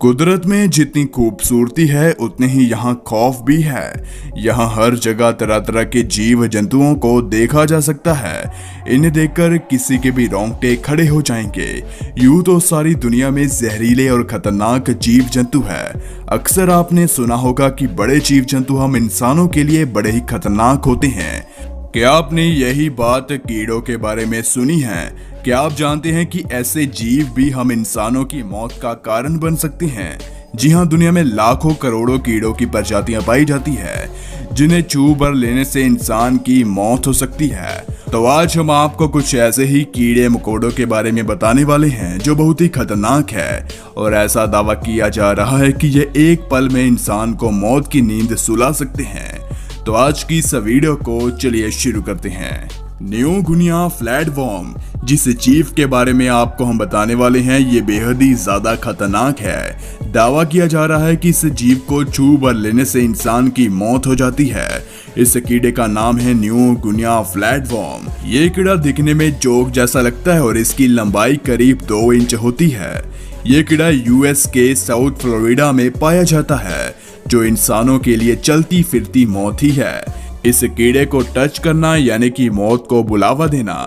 कुदरत में जितनी खूबसूरती है उतने ही यहाँ खौफ भी है। यहाँ हर जगह तरह तरह के जीव जंतुओं को देखा जा सकता है। इन्हें देखकर किसी के भी रोंगटे खड़े हो जाएंगे। यूं तो सारी दुनिया में जहरीले और खतरनाक जीव जंतु है। अक्सर आपने सुना होगा कि बड़े जीव जंतु हम इंसानों के लिए बड़े ही खतरनाक होते हैं। क्या आपने यही बात कीड़ों के बारे में सुनी है? क्या आप जानते हैं कि ऐसे जीव भी हम इंसानों की मौत का कारण बन सकते हैं? जी हाँ, दुनिया में लाखों करोड़ों कीड़ों की प्रजातियां पाई जाती है जिन्हें छू भर लेने से इंसान की मौत हो सकती है। तो आज हम आपको कुछ ऐसे ही कीड़े मकोड़ों के बारे में बताने वाले हैं जो बहुत ही खतरनाक है और ऐसा दावा किया जा रहा है कि ये एक पल में इंसान को मौत की नींद सुला सकते हैं। तो आज की इस वीडियो को चलिए शुरू करते हैं। न्यू गुनिया फ्लैटवर्म, जिस जीव के बारे में आपको हम बताने वाले हैं, ये बेहद ही ज्यादा खतरनाक है। दावा किया जा रहा है कि इस जीव को छू भर लेने से इंसान की मौत हो जाती है। इस कीड़े का नाम है न्यू गुनिया फ्लैटवर्म। ये कीड़ा दिखने में जोक जैसा लगता है और इसकी लंबाई करीब 2 इंच होती है। ये कीड़ा यूएस के साउथ फ्लोरिडा में पाया जाता है, जो इंसानों के लिए चलती फिरती मौत ही है। इस कीड़े को टच करना यानी कि मौत को बुलावा देना।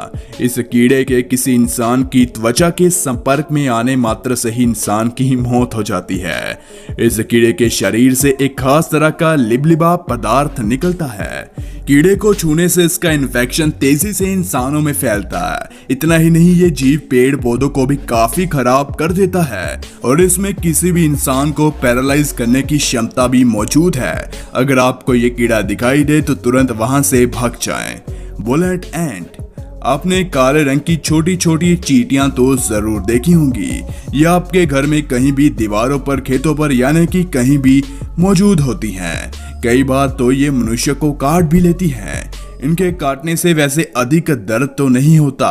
इस कीड़े के किसी इंसान की त्वचा के संपर्क में आने मात्र से ही इंसान की मौत हो जाती है। इस कीड़े के शरीर से एक खास तरह का लिबलिबा पदार्थ निकलता है। कीड़े को छूने से इसका इन्फेक्शन तेजी से इंसानों में फैलता है। इतना ही नहीं, ये जीव पेड़ पौधों को भी काफी खराब कर देता है और इसमें किसी भी इंसान को पैरालाइज करने की क्षमता भी मौजूद है। अगर आपको ये कीड़ा दिखाई दे तो तुरंत वहां से भाग जाएं। बुलेट एंट, आपने काले रंग की छोटी छोटी चींटियां तो जरूर देखी होंगी। ये आपके घर में कहीं भी दीवारों पर, खेतों पर यानी कि कहीं भी मौजूद होती हैं। कई बार तो ये मनुष्य को काट भी लेती हैं। इनके काटने से वैसे अधिक दर्द तो नहीं होता,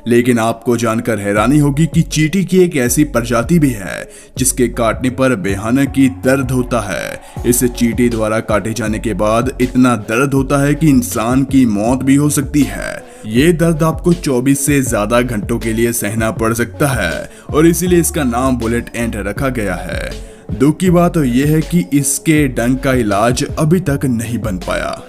लेकिन आपको जानकर हैरानी होगी कि चींटी की एक ऐसी प्रजाति भी है जिसके काटने पर भयानक ही दर्द होता है। इस चींटी द्वारा काटे जाने के बाद इतना दर्द होता है कि इंसान की मौत भी हो सकती है। ये दर्द आपको 24 से ज्यादा घंटों के लिए सहना पड़ सकता है और इसीलिए इसका नाम बुलेट एंट रखा गया है। दुख की बात तो यह है कि इसके डंक का इलाज अभी तक नहीं बन पाया।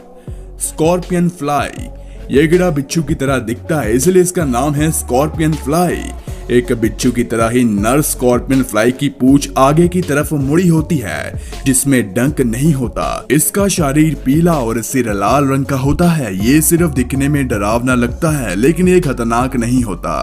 स्कॉर्पियन फ्लाई, यह कीड़ा बिच्छू की तरह दिखता है, इसलिए इसका नाम है स्कॉर्पियन फ्लाई। एक बिच्छू की तरह ही नर स्कॉर्पियन फ्लाई की पूंछ आगे की तरफ मुड़ी होती है, जिसमें डंक नहीं होता। इसका शरीर पीला और सिर लाल रंग का होता है। ये सिर्फ दिखने में डरावना लगता है, लेकिन ये खतरनाक नहीं होता।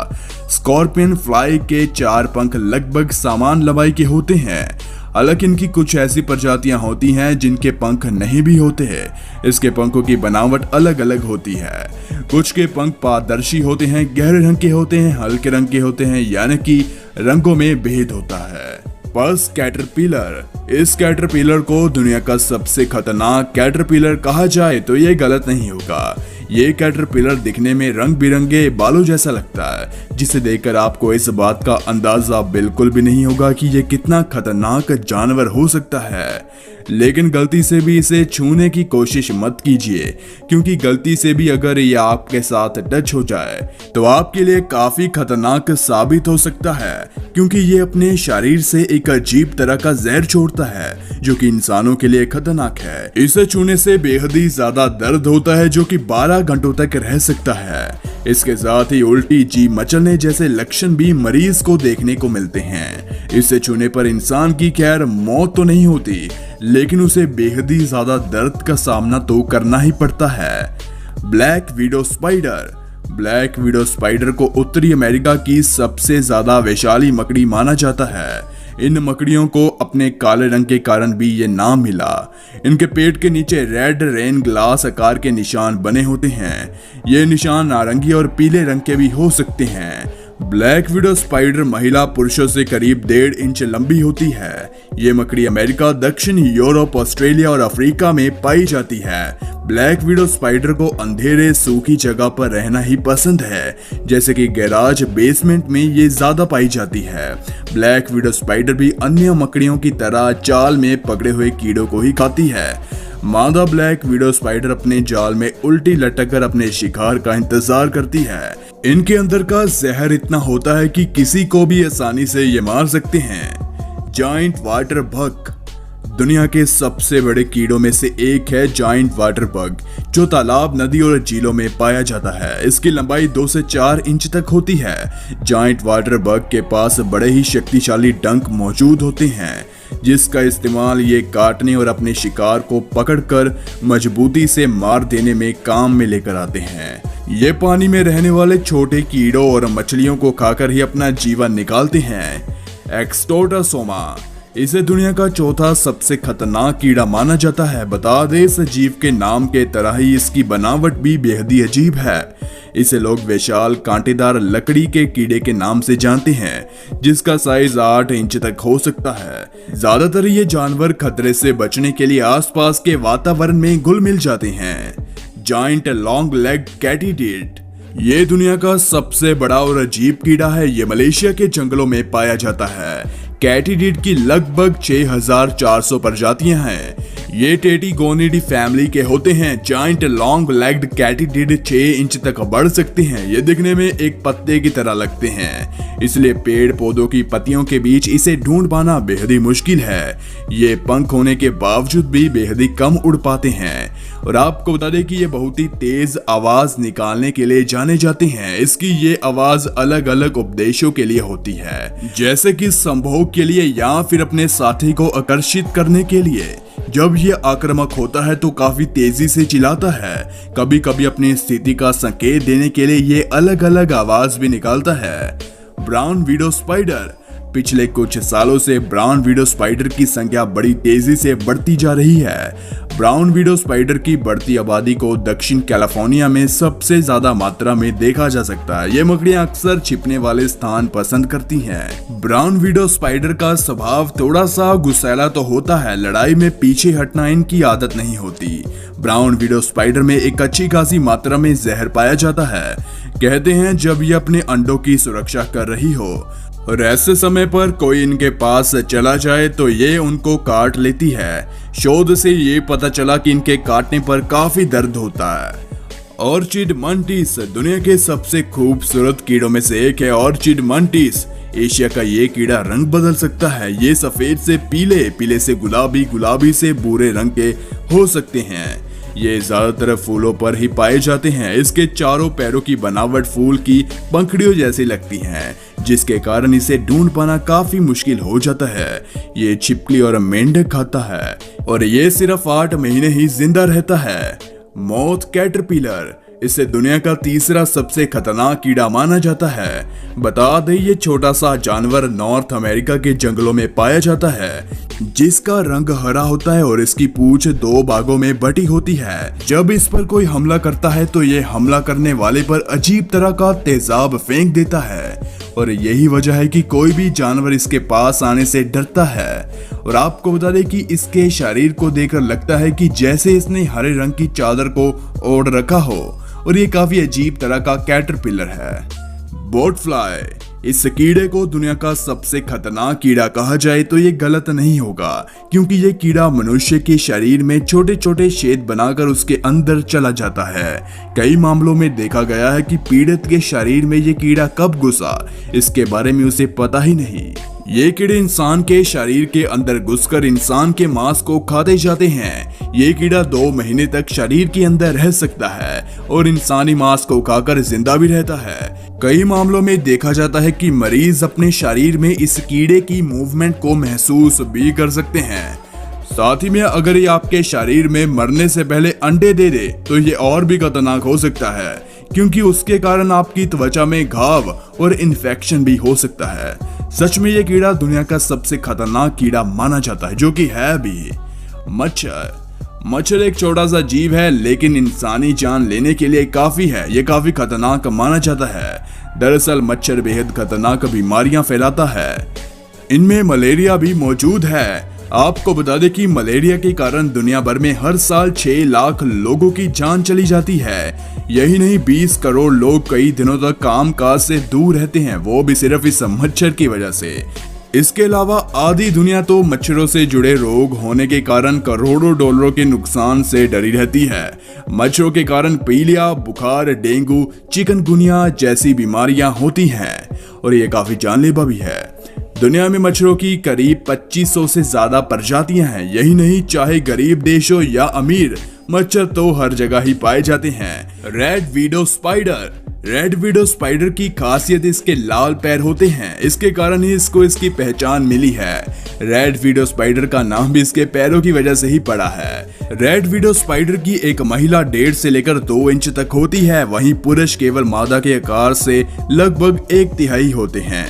स्कॉर्पियन फ्लाई के 4 पंख लगभग समान लंबाई के होते हैं। हालांकि इनकी कुछ ऐसी प्रजातियां होती हैं जिनके पंख नहीं भी होते हैं। इसके पंखों की बनावट अलग अलग होती है। कुछ के पंख पारदर्शी होते हैं, गहरे रंग के होते हैं, हल्के रंग के होते हैं, यानी कि रंगों में भेद होता है। बस कैटरपिलर, इस कैटरपिलर को दुनिया का सबसे खतरनाक कैटरपिलर कहा जाए तो ये गलत नहीं होगा। ये कैटरपिलर दिखने में रंग बिरंगे बालों जैसा लगता है, जिसे देखकर आपको इस बात का अंदाजा बिल्कुल भी नहीं होगा कि ये कितना खतरनाक जानवर हो सकता है। लेकिन गलती से भी इसे छूने की कोशिश मत कीजिए, क्योंकि गलती से भी अगर ये आपके साथ टच हो जाए तो आपके लिए काफी खतरनाक साबित हो सकता है, क्योंकि ये अपने शरीर से एक अजीब तरह का जहर छोड़ता है जो कि इंसानों के लिए खतरनाक है। इसे छूने से बेहद ही ज्यादा दर्द होता है, जो कि 12 घंटों तक रह सकता है। इसके साथ ही उल्टी, जी मचलने जैसे लक्षण भी मरीज को देखने को मिलते हैं। इसे छूने पर इंसान की खैर मौत तो नहीं होती, लेकिन उसे बेहद ही ज्यादा दर्द का सामना तो करना ही पड़ता है। Black widow spider, black widow spider को उत्तरी अमेरिका की सबसे ज्यादा विशाली मकड़ी माना जाता है। इन मकड़ियों को अपने काले रंग के कारण भी ये नाम मिला। इनके पेट के नीचे रेड रेन ग्लास आकार के निशान बने होते हैं। ये निशान नारंगी और पीले रंग के भी हो सकते हैं। ब्लैक विडो स्पाइडर महिला पुरुषों से करीब 1.5 इंच लंबी होती है। ये मकड़ी अमेरिका, दक्षिण यूरोप, ऑस्ट्रेलिया और अफ्रीका में पाई जाती है। ब्लैक विडो स्पाइडर को अंधेरे सूखी जगह पर रहना ही पसंद है, जैसे कि गैराज, बेसमेंट में ये ज्यादा पाई जाती है। ब्लैक विडो स्पाइडर भी अन्य मकड़ियों की तरह जाल में पकड़े हुए कीड़ों को ही खाती है। मादा ब्लैक विडो स्पाइडर अपने जाल में उल्टी लटक कर अपने शिकार का इंतजार करती है। इनके अंदर का जहर इतना होता है कि किसी को भी आसानी से ये मार सकते हैं। जायंट वाटर बग दुनिया के सबसे बड़े कीड़ों में से एक है जायंट वाटर बग, जो तालाब, नदी और झीलों में पाया जाता है। इसकी लंबाई 2 से 4 इंच तक होती है। जायंट वाटर बग के पास बड़े ही शक्तिशाली डंक मौजूद होते हैं, जिसका इस्तेमाल ये काटने और अपने शिकार को पकड़कर मजबूती से मार देने में काम में लेकर आते हैं। ये पानी में रहने वाले छोटे कीड़ों और मछलियों को खाकर ही अपना जीवन निकालते हैं। एक्सटोटोसोमा इसे दुनिया का चौथा सबसे खतरनाक कीड़ा माना जाता है। बता दें, इस जीव के नाम के तरह ही इसकी बनावट भी बेहद ही अजीब है। इसे लोग विशाल कांटेदार लकड़ी के कीड़े के नाम से जानते हैं, जिसका साइज 8 इंच तक हो सकता है। ज्यादातर ये जानवर खतरे से बचने के लिए आसपास के वातावरण में घुल मिल जाते हैं। जायंट लॉन्ग लेग कैटिडिड ये दुनिया का सबसे बड़ा और अजीब कीड़ा है। ये मलेशिया के जंगलों में पाया जाता है। कैटिडिड की लगभग 6400 प्रजातियां हैं। ये टेटिगोनिडी फैमिली के होते हैं। जायंट लॉन्ग लेग्ड कैटिडिड 6 इंच तक बढ़ सकते हैं। ये दिखने में एक पत्ते की तरह लगते हैं, इसलिए पेड़ पौधों की पत्तियों के बीच इसे ढूंढ पाना बेहद ही मुश्किल है। ये पंख होने के बावजूद भी बेहद ही कम उड़ पाते हैं। और आपको बता दें कि ये बहुत ही तेज आवाज निकालने के लिए जाने जाते हैं। इसकी ये आवाज अलग अलग उपदेशों के लिए होती है, जैसे कि संभोग के लिए या फिर अपने साथी को आकर्षित करने के लिए। जब ये आक्रामक होता है तो काफी तेजी से चिल्लाता है। कभी कभी अपनी स्थिति का संकेत देने के लिए ये अलग अलग आवाज भी निकालता है। ब्राउन विडो स्पाइडर पिछले कुछ सालों से ब्राउन विडो स्पाइडर की संख्या बड़ी तेजी से बढ़ती जा रही है। ब्राउन विडो स्पाइडर की बढ़ती आबादी को दक्षिण कैलिफोर्निया में सबसे ज्यादा मात्रा में देखा जा सकता है। ये मकड़ियां अक्सर छिपने वाले स्थान पसंद करती हैं। ब्राउन विडो स्पाइडर का स्वभाव थोड़ा सा गुस्सैला तो होता है, लड़ाई में पीछे हटना इनकी आदत नहीं होती। ब्राउन विडो स्पाइडर में एक अच्छी खासी मात्रा में जहर पाया जाता है। कहते हैं जब ये अपने अंडों की सुरक्षा कर रही हो और ऐसे समय पर कोई इनके पास चला जाए तो ये उनको काट लेती है। शोध से ये पता चला कि इनके काटने पर काफी दर्द होता है। ऑर्चिड मंटिस दुनिया के सबसे खूबसूरत कीड़ों में से एक है। ऑर्चिड मंटिस एशिया का ये कीड़ा रंग बदल सकता है। ये सफेद से पीले, पीले से गुलाबी, गुलाबी से भूरे रंग के हो सकते हैं। ये ज्यादातर फूलों पर ही पाए जाते हैं। इसके चारों पैरों की बनावट फूल की पंखुड़ियों जैसी लगती है, जिसके कारण इसे ढूंढ पाना काफी मुश्किल हो जाता है। ये छिपकली और मेंढक खाता है और ये सिर्फ 8 महीने ही जिंदा रहता है। मौत कैटरपिलर इसे दुनिया का तीसरा सबसे खतरनाक कीड़ा माना जाता है। बता दें, ये छोटा सा जानवर नॉर्थ अमेरिका के जंगलों में पाया जाता है, जिसका रंग हरा होता है और इसकी पूंछ 2 भागों में बटी होती है। जब इस पर कोई हमला करता है तो ये हमला करने वाले पर अजीब तरह का तेजाब फेंक देता है और यही वजह है कि कोई भी जानवर इसके पास आने से डरता है। और आपको बता दें कि इसके शरीर को देखकर लगता है कि जैसे इसने हरे रंग की चादर को ओढ़ रखा हो और ये काफी अजीब तरह का कैटरपिलर है। बोट फ्लाई इस कीड़े को दुनिया का सबसे खतरनाक कीड़ा कहा जाए तो ये गलत नहीं होगा, क्योंकि ये कीड़ा मनुष्य के शरीर में छोटे छोटे छेद बनाकर उसके अंदर चला जाता है। कई मामलों में देखा गया है कि पीड़ित के शरीर में ये कीड़ा कब घुसा, इसके बारे में उसे पता ही नहीं। ये कीड़े इंसान के शरीर के अंदर घुसकर इंसान के मांस को खाते जाते हैं। ये कीड़ा 2 महीने तक शरीर के अंदर रह सकता है और इंसानी मांस को खाकर जिंदा भी रहता है। कई मामलों में देखा जाता है कि मरीज अपने शरीर में इस कीड़े की मूवमेंट को महसूस भी कर सकते हैं। साथ ही में अगर ये आपके शरीर में मरने से पहले अंडे दे दे तो ये और भी खतरनाक हो सकता है, क्योंकि उसके कारण आपकी त्वचा में घाव और इन्फेक्शन भी हो सकता है। सच में ये कीड़ा दुनिया का सबसे खतरनाक कीड़ा माना जाता है, जो कि है भी। मच्छर एक छोटा सा जीव है, लेकिन इंसानी जान लेने के लिए काफी है। ये काफी खतरनाक माना जाता है। दरअसल मच्छर बेहद खतरनाक बीमारियां फैलाता है। इनमें मलेरिया भी मौजूद है। आपको बता दें कि मलेरिया के कारण दुनिया भर में हर साल 6 लाख लोगों की जान चली जाती है। यही नहीं, 20 करोड़ लोग कई दिनों तक काम काज से दूर रहते हैं, वो भी सिर्फ इस मच्छर की वजह से। इसके अलावा आधी दुनिया तो मच्छरों से जुड़े रोग होने के कारण करोड़ों डॉलरों के नुकसान से डरी रहती है। मच्छरों के कारण पीलिया, बुखार, डेंगू, चिकनगुनिया जैसी बीमारियां होती हैं और ये काफी जानलेवा भी है। दुनिया में मच्छरों की करीब 2500 से ज्यादा प्रजातियां हैं। यही नहीं, चाहे गरीब देश हो या अमीर, मच्छर तो हर जगह ही पाए जाते हैं। Red widow spider. Red widow spider की खासियत इसके लाल पैर होते हैं। इसके कारण ही इसको इसकी पहचान मिली है। रेड विडो स्पाइडर का नाम भी इसके पैरों की वजह से ही पड़ा है। रेड विडो स्पाइडर की एक महिला 1.5 से लेकर 2 इंच तक होती है, वहीं पुरुष केवल मादा के आकार से लगभग 1/3 होते हैं।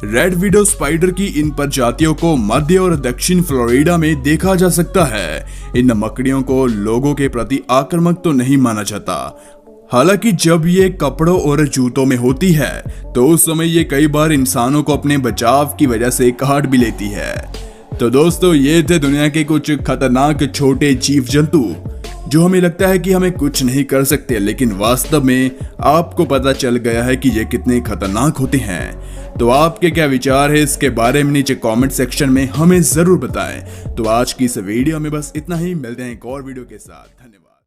रेड विडो स्पाइडर की इन प्रजातियों को मध्य और दक्षिण फ्लोरिडा में देखा जा सकता है। इन मकड़ियों को लोगों के प्रति आक्रामक तो नहीं माना जाता। हालांकि जब ये कपड़ों और जूतों में होती है तो उस समय ये कई बार इंसानों को अपने बचाव की वजह से काट भी लेती है। तो दोस्तों, ये थे दुनिया के कुछ खतरनाक छोटे जीव जंतु जो हमें लगता है कि हमें कुछ नहीं कर सकते, लेकिन वास्तव में आपको पता चल गया है कि ये कितने खतरनाक होते हैं। तो आपके क्या विचार है इसके बारे में नीचे कमेंट सेक्शन में हमें जरूर बताएं। तो आज की इस वीडियो में बस इतना ही, मिलते हैं एक और वीडियो के साथ। धन्यवाद।